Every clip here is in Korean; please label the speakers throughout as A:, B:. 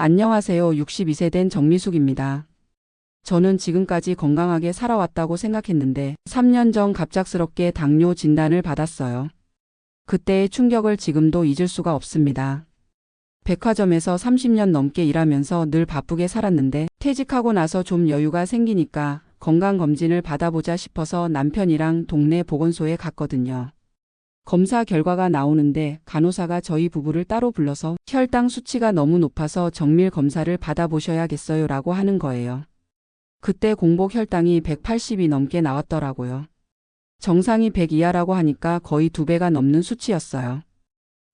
A: 안녕하세요. 62세 된 정미숙입니다. 저는 지금까지 건강하게 살아왔다고 생각했는데 3년 전 갑작스럽게 당뇨 진단을 받았어요. 그때의 충격을 지금도 잊을 수가 없습니다. 백화점에서 30년 넘게 일하면서 늘 바쁘게 살았는데 퇴직하고 나서 좀 여유가 생기니까 건강검진을 받아보자 싶어서 남편이랑 동네 보건소에 갔거든요. 검사 결과가 나오는데 간호사가 저희 부부를 따로 불러서 혈당 수치가 너무 높아서 정밀 검사를 받아보셔야겠어요 라고 하는 거예요. 그때 공복 혈당이 180이 넘게 나왔더라고요. 정상이 100 이하라고 하니까 거의 2배가 넘는 수치였어요.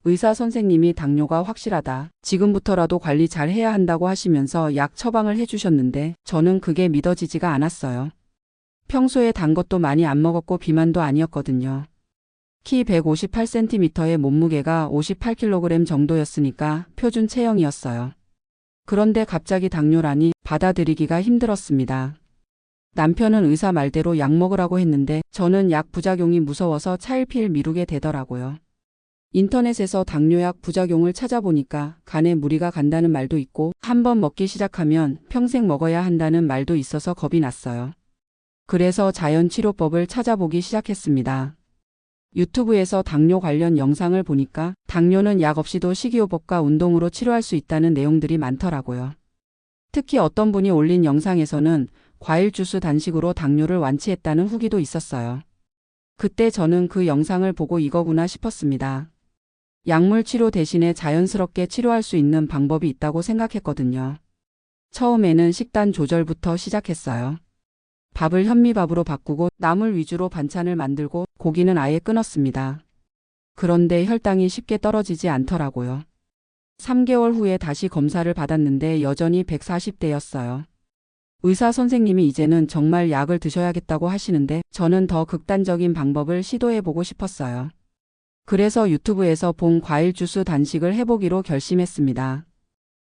A: 의사 선생님이 당뇨가 확실하다. 지금부터라도 관리 잘 해야 한다고 하시면서 약 처방을 해주셨는데 저는 그게 믿어지지가 않았어요. 평소에 단 것도 많이 안 먹었고 비만도 아니었거든요. 키 158cm에 몸무게가 58kg 정도였으니까 표준 체형이었어요. 그런데 갑자기 당뇨라니 받아들이기가 힘들었습니다. 남편은 의사 말대로 약 먹으라고 했는데 저는 약 부작용이 무서워서 차일피일 미루게 되더라고요. 인터넷에서 당뇨약 부작용을 찾아보니까 간에 무리가 간다는 말도 있고 한번 먹기 시작하면 평생 먹어야 한다는 말도 있어서 겁이 났어요. 그래서 자연치료법을 찾아보기 시작했습니다. 유튜브에서 당뇨 관련 영상을 보니까 당뇨는 약 없이도 식이요법과 운동으로 치료할 수 있다는 내용들이 많더라고요. 특히 어떤 분이 올린 영상에서는 과일 주스 단식으로 당뇨를 완치했다는 후기도 있었어요. 그때 저는 그 영상을 보고 이거구나 싶었습니다. 약물 치료 대신에 자연스럽게 치료할 수 있는 방법이 있다고 생각했거든요. 처음에는 식단 조절부터 시작했어요. 밥을 현미밥으로 바꾸고 나물 위주로 반찬을 만들고 고기는 아예 끊었습니다. 그런데 혈당이 쉽게 떨어지지 않더라고요. 3개월 후에 다시 검사를 받았는데 여전히 140대였어요. 의사 선생님이 이제는 정말 약을 드셔야겠다고 하시는데 저는 더 극단적인 방법을 시도해보고 싶었어요. 그래서 유튜브에서 본 과일 주스 단식을 해보기로 결심했습니다.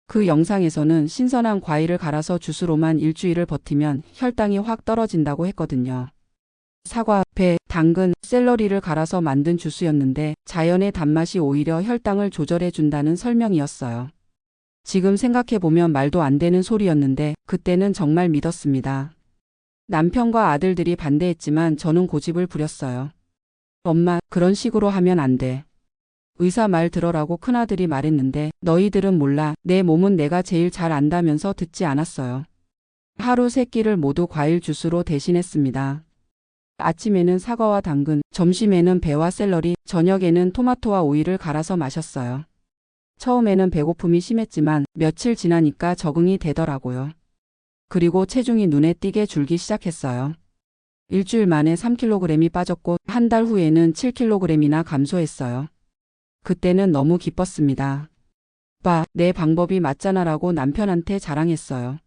A: 그 영상에서는 신선한 과일을 갈아서 주스로만 일주일을 버티면 혈당이 확 떨어진다고 했거든요. 사과, 배, 당근, 샐러리를 갈아서 만든 주스였는데 자연의 단맛이 오히려 혈당을 조절해준다는 설명이었어요. 지금 생각해보면 말도 안 되는 소리였는데 그때는 정말 믿었습니다. 남편과 아들들이 반대했지만 저는 고집을 부렸어요. 엄마, 그런 식으로 하면 안 돼. 의사 말 들어라고 큰아들이 말했는데 너희들은 몰라. 내 몸은 내가 제일 잘 안다면서 듣지 않았어요. 하루 3끼를 모두 과일 주스로 대신했습니다. 아침에는 사과와 당근, 점심에는 배와 샐러리, 저녁에는 토마토와 오이를 갈아서 마셨어요. 처음에는 배고픔이 심했지만 며칠 지나니까 적응이 되더라고요. 그리고 체중이 눈에 띄게 줄기 시작했어요. 일주일 만에 3kg이 빠졌고 한 달 후에는 7kg이나 감소했어요. 그때는 너무 기뻤습니다. 오빠, 내 방법이 맞잖아라고 남편한테 자랑했어요.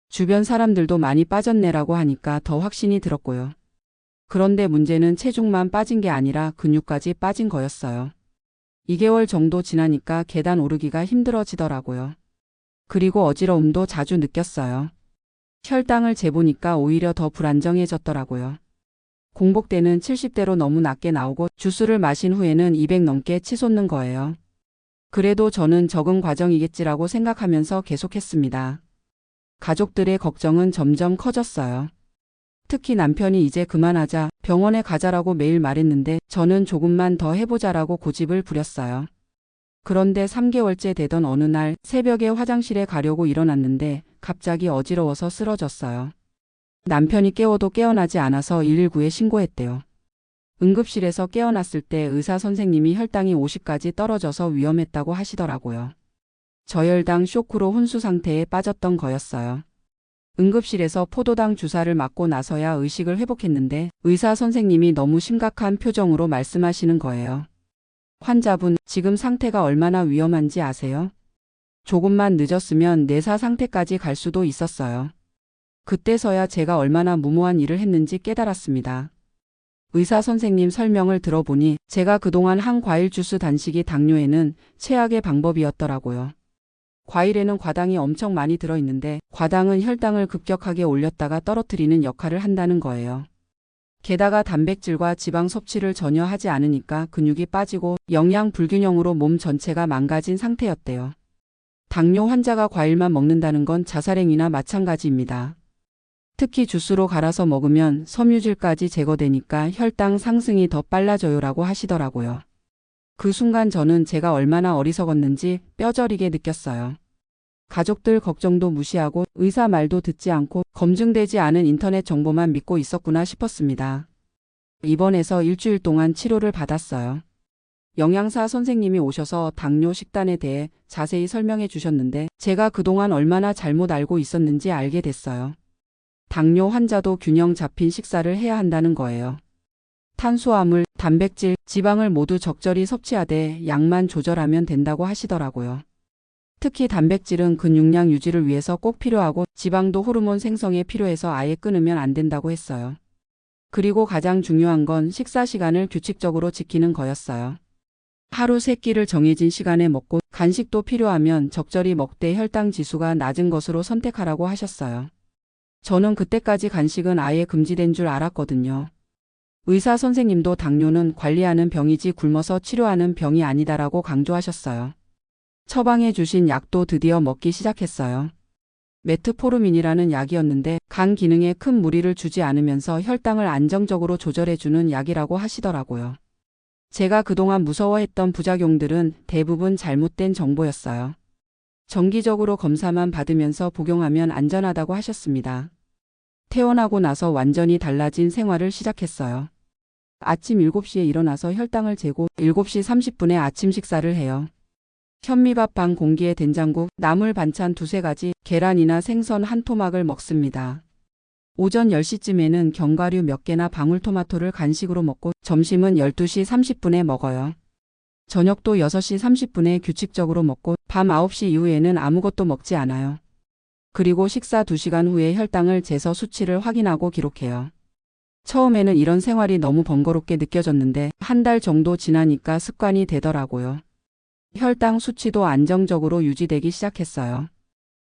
A: 주변 사람들도 많이 빠졌네라고 하니까 더 확신이 들었고요. 그런데 문제는 체중만 빠진 게 아니라 근육까지 빠진 거였어요. 2개월 정도 지나니까 계단 오르기가 힘들어지더라고요. 그리고 어지러움도 자주 느꼈어요. 혈당을 재보니까 오히려 더 불안정해졌더라고요. 공복 때는 70대로 너무 낮게 나오고 주스를 마신 후에는 200 넘게 치솟는 거예요. 그래도 저는 적응 과정이겠지라고 생각하면서 계속했습니다. 가족들의 걱정은 점점 커졌어요. 특히 남편이 이제 그만하자, 병원에 가자라고 매일 말했는데 저는 조금만 더 해보자라고 고집을 부렸어요. 그런데 3개월째 되던 어느 날 새벽에 화장실에 가려고 일어났는데 갑자기 어지러워서 쓰러졌어요. 남편이 깨워도 깨어나지 않아서 119에 신고했대요. 응급실에서 깨어났을 때 의사 선생님이 혈당이 50까지 떨어져서 위험했다고 하시더라고요. 저혈당 쇼크로 혼수 상태에 빠졌던 거였어요. 응급실에서 포도당 주사를 맞고 나서야 의식을 회복했는데 의사 선생님이 너무 심각한 표정으로 말씀하시는 거예요. 환자분, 지금 상태가 얼마나 위험한지 아세요? 조금만 늦었으면 뇌사 상태까지 갈 수도 있었어요. 그때서야 제가 얼마나 무모한 일을 했는지 깨달았습니다. 의사 선생님 설명을 들어보니 제가 그동안 한 과일 주스 단식이 당뇨에는 최악의 방법이었더라고요. 과일에는 과당이 엄청 많이 들어있는데 과당은 혈당을 급격하게 올렸다가 떨어뜨리는 역할을 한다는 거예요. 게다가 단백질과 지방 섭취를 전혀 하지 않으니까 근육이 빠지고 영양 불균형으로 몸 전체가 망가진 상태였대요. 당뇨 환자가 과일만 먹는다는 건 자살행위나 마찬가지입니다. 특히 주스로 갈아서 먹으면 섬유질까지 제거되니까 혈당 상승이 더 빨라져요라고 하시더라고요. 그 순간 저는 제가 얼마나 어리석었는지 뼈저리게 느꼈어요. 가족들 걱정도 무시하고 의사 말도 듣지 않고 검증되지 않은 인터넷 정보만 믿고 있었구나 싶었습니다. 입원해서 일주일 동안 치료를 받았어요. 영양사 선생님이 오셔서 당뇨 식단에 대해 자세히 설명해 주셨는데 제가 그동안 얼마나 잘못 알고 있었는지 알게 됐어요. 당뇨 환자도 균형 잡힌 식사를 해야 한다는 거예요. 탄수화물, 단백질, 지방을 모두 적절히 섭취하되 양만 조절하면 된다고 하시더라고요. 특히 단백질은 근육량 유지를 위해서 꼭 필요하고 지방도 호르몬 생성에 필요해서 아예 끊으면 안 된다고 했어요. 그리고 가장 중요한 건 식사 시간을 규칙적으로 지키는 거였어요. 하루 3끼를 정해진 시간에 먹고 간식도 필요하면 적절히 먹되 혈당 지수가 낮은 것으로 선택하라고 하셨어요. 저는 그때까지 간식은 아예 금지된 줄 알았거든요. 의사 선생님도 당뇨는 관리하는 병이지 굶어서 치료하는 병이 아니다라고 강조하셨어요. 처방해 주신 약도 드디어 먹기 시작했어요. 메트포르민이라는 약이었는데 간 기능에 큰 무리를 주지 않으면서 혈당을 안정적으로 조절해주는 약이라고 하시더라고요. 제가 그동안 무서워했던 부작용들은 대부분 잘못된 정보였어요. 정기적으로 검사만 받으면서 복용하면 안전하다고 하셨습니다. 퇴원하고 나서 완전히 달라진 생활을 시작했어요. 아침 7시에 일어나서 혈당을 재고 7시 30분에 아침 식사를 해요. 현미밥 반 공기에 된장국, 나물 반찬 2-3가지, 계란이나 생선 한 토막을 먹습니다. 오전 10시쯤에는 견과류 몇 개나 방울토마토를 간식으로 먹고 점심은 12시 30분에 먹어요. 저녁도 6시 30분에 규칙적으로 먹고 밤 9시 이후에는 아무것도 먹지 않아요. 그리고 식사 2시간 후에 혈당을 재서 수치를 확인하고 기록해요. 처음에는 이런 생활이 너무 번거롭게 느껴졌는데 한 달 정도 지나니까 습관이 되더라고요. 혈당 수치도 안정적으로 유지되기 시작했어요.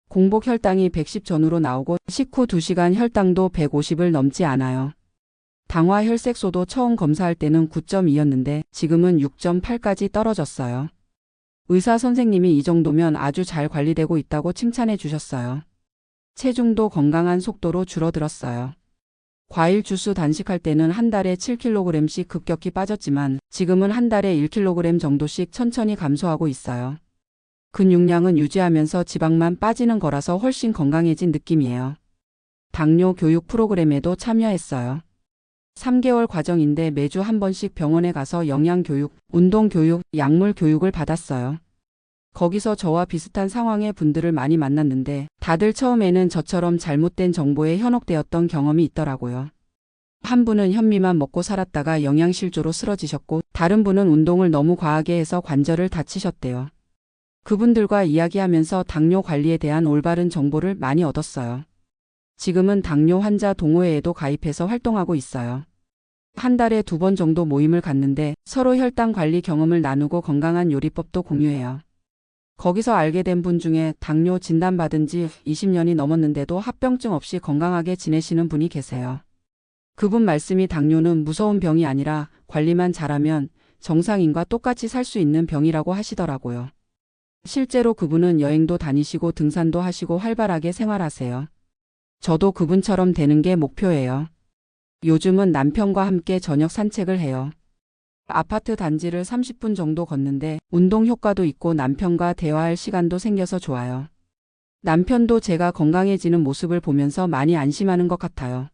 A: 공복 혈당이 110 전후로 나오고 식후 2시간 혈당도 150을 넘지 않아요. 당화 혈색소도 처음 검사할 때는 9.2였는데 지금은 6.8까지 떨어졌어요. 의사 선생님이 이 정도면 아주 잘 관리되고 있다고 칭찬해 주셨어요. 체중도 건강한 속도로 줄어들었어요. 과일 주스 단식할 때는 한 달에 7kg씩 급격히 빠졌지만 지금은 한 달에 1kg 정도씩 천천히 감소하고 있어요. 근육량은 유지하면서 지방만 빠지는 거라서 훨씬 건강해진 느낌이에요. 당뇨 교육 프로그램에도 참여했어요. 3개월 과정인데 매주 한 번씩 병원에 가서 영양교육, 운동교육, 약물교육을 받았어요. 거기서 저와 비슷한 상황의 분들을 많이 만났는데 다들 처음에는 저처럼 잘못된 정보에 현혹되었던 경험이 있더라고요. 한 분은 현미만 먹고 살았다가 영양실조로 쓰러지셨고 다른 분은 운동을 너무 과하게 해서 관절을 다치셨대요. 그분들과 이야기하면서 당뇨 관리에 대한 올바른 정보를 많이 얻었어요. 지금은 당뇨 환자 동호회에도 가입해서 활동하고 있어요. 한 달에 2번 정도 모임을 갖는데 서로 혈당 관리 경험을 나누고 건강한 요리법도 공유해요. 거기서 알게 된 분 중에 당뇨 진단받은 지 20년이 넘었는데도 합병증 없이 건강하게 지내시는 분이 계세요. 그분 말씀이 당뇨는 무서운 병이 아니라 관리만 잘하면 정상인과 똑같이 살 수 있는 병이라고 하시더라고요. 실제로 그분은 여행도 다니시고 등산도 하시고 활발하게 생활하세요. 저도 그분처럼 되는 게 목표예요. 요즘은 남편과 함께 저녁 산책을 해요. 아파트 단지를 30분 정도 걷는데 운동 효과도 있고 남편과 대화할 시간도 생겨서 좋아요. 남편도 제가 건강해지는 모습을 보면서 많이 안심하는 것 같아요.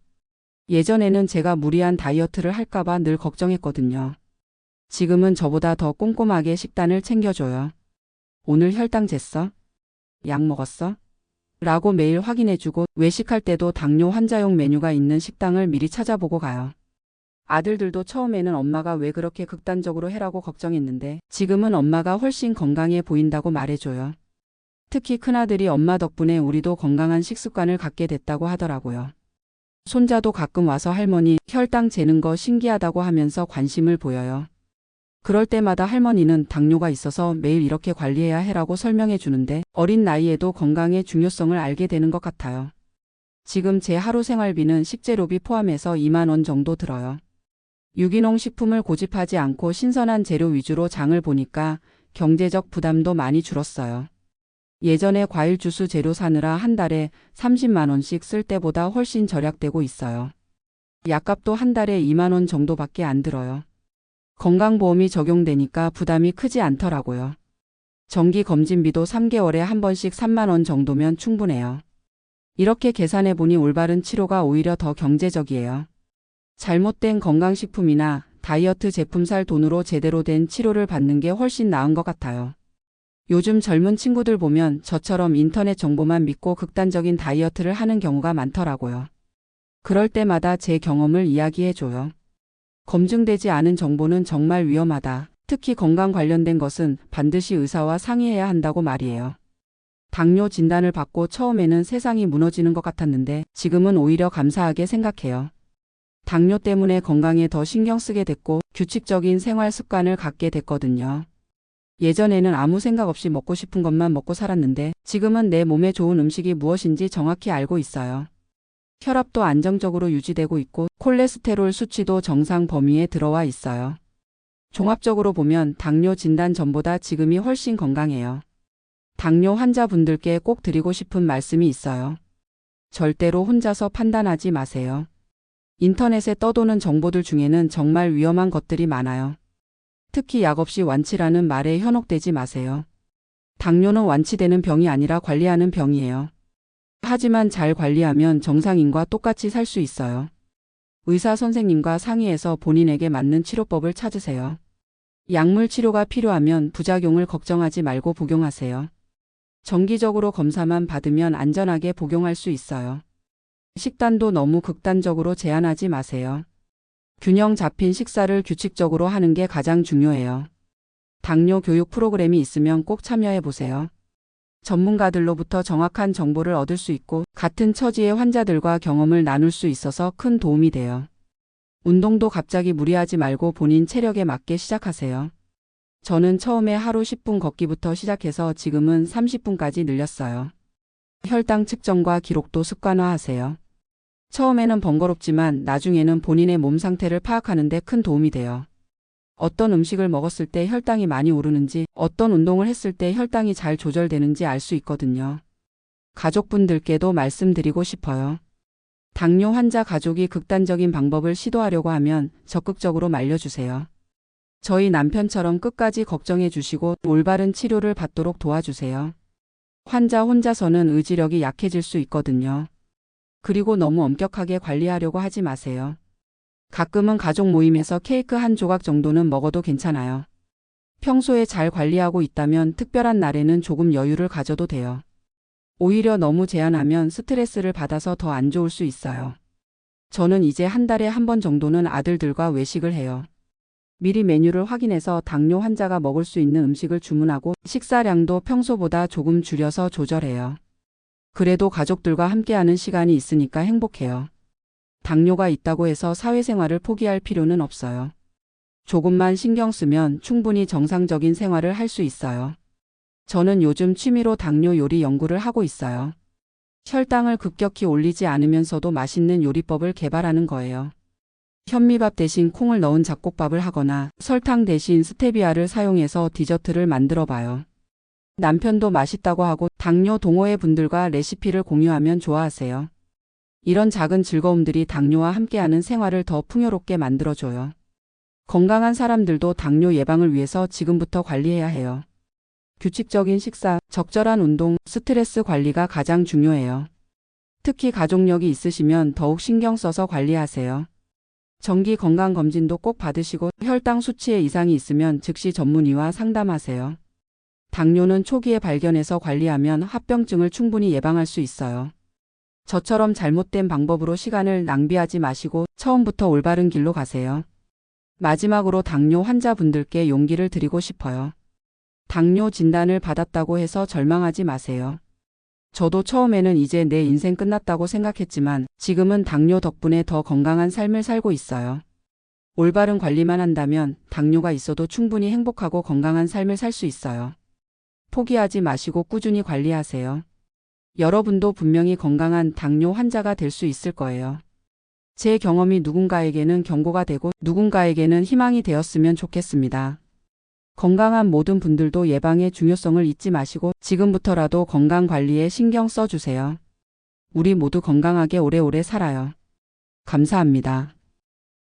A: 예전에는 제가 무리한 다이어트를 할까봐 늘 걱정했거든요. 지금은 저보다 더 꼼꼼하게 식단을 챙겨줘요. 오늘 혈당 쟀어? 약 먹었어? 라고 매일 확인해주고 외식할 때도 당뇨 환자용 메뉴가 있는 식당을 미리 찾아보고 가요. 아들들도 처음에는 엄마가 왜 그렇게 극단적으로 해라고 걱정했는데 지금은 엄마가 훨씬 건강해 보인다고 말해줘요. 특히 큰아들이 엄마 덕분에 우리도 건강한 식습관을 갖게 됐다고 하더라고요. 손자도 가끔 와서 할머니 혈당 재는 거 신기하다고 하면서 관심을 보여요. 그럴 때마다 할머니는 당뇨가 있어서 매일 이렇게 관리해야 해라고 설명해 주는데 어린 나이에도 건강의 중요성을 알게 되는 것 같아요. 지금 제 하루 생활비는 식재료비 포함해서 2만 원 정도 들어요. 유기농 식품을 고집하지 않고 신선한 재료 위주로 장을 보니까 경제적 부담도 많이 줄었어요. 예전에 과일 주스 재료 사느라 한 달에 30만 원씩 쓸 때보다 훨씬 절약되고 있어요. 약값도 한 달에 2만 원 정도밖에 안 들어요. 건강보험이 적용되니까 부담이 크지 않더라고요. 정기검진비도 3개월에 한 번씩 3만 원 정도면 충분해요. 이렇게 계산해 보니 올바른 치료가 오히려 더 경제적이에요. 잘못된 건강식품이나 다이어트 제품 살 돈으로 제대로 된 치료를 받는 게 훨씬 나은 것 같아요. 요즘 젊은 친구들 보면 저처럼 인터넷 정보만 믿고 극단적인 다이어트를 하는 경우가 많더라고요. 그럴 때마다 제 경험을 이야기해줘요. 검증되지 않은 정보는 정말 위험하다. 특히 건강 관련된 것은 반드시 의사와 상의해야 한다고 말이에요. 당뇨 진단을 받고 처음에는 세상이 무너지는 것 같았는데 지금은 오히려 감사하게 생각해요. 당뇨 때문에 건강에 더 신경 쓰게 됐고 규칙적인 생활 습관을 갖게 됐거든요. 예전에는 아무 생각 없이 먹고 싶은 것만 먹고 살았는데 지금은 내 몸에 좋은 음식이 무엇인지 정확히 알고 있어요. 혈압도 안정적으로 유지되고 있고 콜레스테롤 수치도 정상 범위에 들어와 있어요. 종합적으로 보면 당뇨 진단 전보다 지금이 훨씬 건강해요. 당뇨 환자분들께 꼭 드리고 싶은 말씀이 있어요. 절대로 혼자서 판단하지 마세요. 인터넷에 떠도는 정보들 중에는 정말 위험한 것들이 많아요. 특히 약 없이 완치라는 말에 현혹되지 마세요. 당뇨는 완치되는 병이 아니라 관리하는 병이에요. 하지만 잘 관리하면 정상인과 똑같이 살 수 있어요. 의사 선생님과 상의해서 본인에게 맞는 치료법을 찾으세요. 약물 치료가 필요하면 부작용을 걱정하지 말고 복용하세요. 정기적으로 검사만 받으면 안전하게 복용할 수 있어요. 식단도 너무 극단적으로 제한하지 마세요. 균형 잡힌 식사를 규칙적으로 하는 게 가장 중요해요. 당뇨 교육 프로그램이 있으면 꼭 참여해 보세요. 전문가들로부터 정확한 정보를 얻을 수 있고 같은 처지의 환자들과 경험을 나눌 수 있어서 큰 도움이 돼요. 운동도 갑자기 무리하지 말고 본인 체력에 맞게 시작하세요. 저는 처음에 하루 10분 걷기부터 시작해서 지금은 30분까지 늘렸어요. 혈당 측정과 기록도 습관화하세요. 처음에는 번거롭지만 나중에는 본인의 몸 상태를 파악하는 데 큰 도움이 돼요. 어떤 음식을 먹었을 때 혈당이 많이 오르는지, 어떤 운동을 했을 때 혈당이 잘 조절되는지 알 수 있거든요. 가족분들께도 말씀드리고 싶어요. 당뇨 환자 가족이 극단적인 방법을 시도하려고 하면 적극적으로 말려주세요. 저희 남편처럼 끝까지 걱정해 주시고 올바른 치료를 받도록 도와주세요. 환자 혼자서는 의지력이 약해질 수 있거든요. 그리고 너무 엄격하게 관리하려고 하지 마세요. 가끔은 가족 모임에서 케이크 한 조각 정도는 먹어도 괜찮아요. 평소에 잘 관리하고 있다면 특별한 날에는 조금 여유를 가져도 돼요. 오히려 너무 제한하면 스트레스를 받아서 더 안 좋을 수 있어요. 저는 이제 한 달에 한 번 정도는 아들들과 외식을 해요. 미리 메뉴를 확인해서 당뇨 환자가 먹을 수 있는 음식을 주문하고 식사량도 평소보다 조금 줄여서 조절해요. 그래도 가족들과 함께하는 시간이 있으니까 행복해요. 당뇨가 있다고 해서 사회생활을 포기할 필요는 없어요. 조금만 신경 쓰면 충분히 정상적인 생활을 할 수 있어요. 저는 요즘 취미로 당뇨 요리 연구를 하고 있어요. 혈당을 급격히 올리지 않으면서도 맛있는 요리법을 개발하는 거예요. 현미밥 대신 콩을 넣은 잡곡밥을 하거나 설탕 대신 스테비아를 사용해서 디저트를 만들어 봐요. 남편도 맛있다고 하고 당뇨 동호회 분들과 레시피를 공유하면 좋아하세요. 이런 작은 즐거움들이 당뇨와 함께하는 생활을 더 풍요롭게 만들어줘요. 건강한 사람들도 당뇨 예방을 위해서 지금부터 관리해야 해요. 규칙적인 식사, 적절한 운동, 스트레스 관리가 가장 중요해요. 특히 가족력이 있으시면 더욱 신경 써서 관리하세요. 정기 건강검진도 꼭 받으시고 혈당 수치에 이상이 있으면 즉시 전문의와 상담하세요. 당뇨는 초기에 발견해서 관리하면 합병증을 충분히 예방할 수 있어요. 저처럼 잘못된 방법으로 시간을 낭비하지 마시고 처음부터 올바른 길로 가세요. 마지막으로 당뇨 환자분들께 용기를 드리고 싶어요. 당뇨 진단을 받았다고 해서 절망하지 마세요. 저도 처음에는 이제 내 인생 끝났다고 생각했지만 지금은 당뇨 덕분에 더 건강한 삶을 살고 있어요. 올바른 관리만 한다면 당뇨가 있어도 충분히 행복하고 건강한 삶을 살 수 있어요. 포기하지 마시고 꾸준히 관리하세요. 여러분도 분명히 건강한 당뇨 환자가 될 수 있을 거예요. 제 경험이 누군가에게는 경고가 되고 누군가에게는 희망이 되었으면 좋겠습니다. 건강한 모든 분들도 예방의 중요성을 잊지 마시고 지금부터라도 건강 관리에 신경 써주세요. 우리 모두 건강하게 오래오래 살아요. 감사합니다.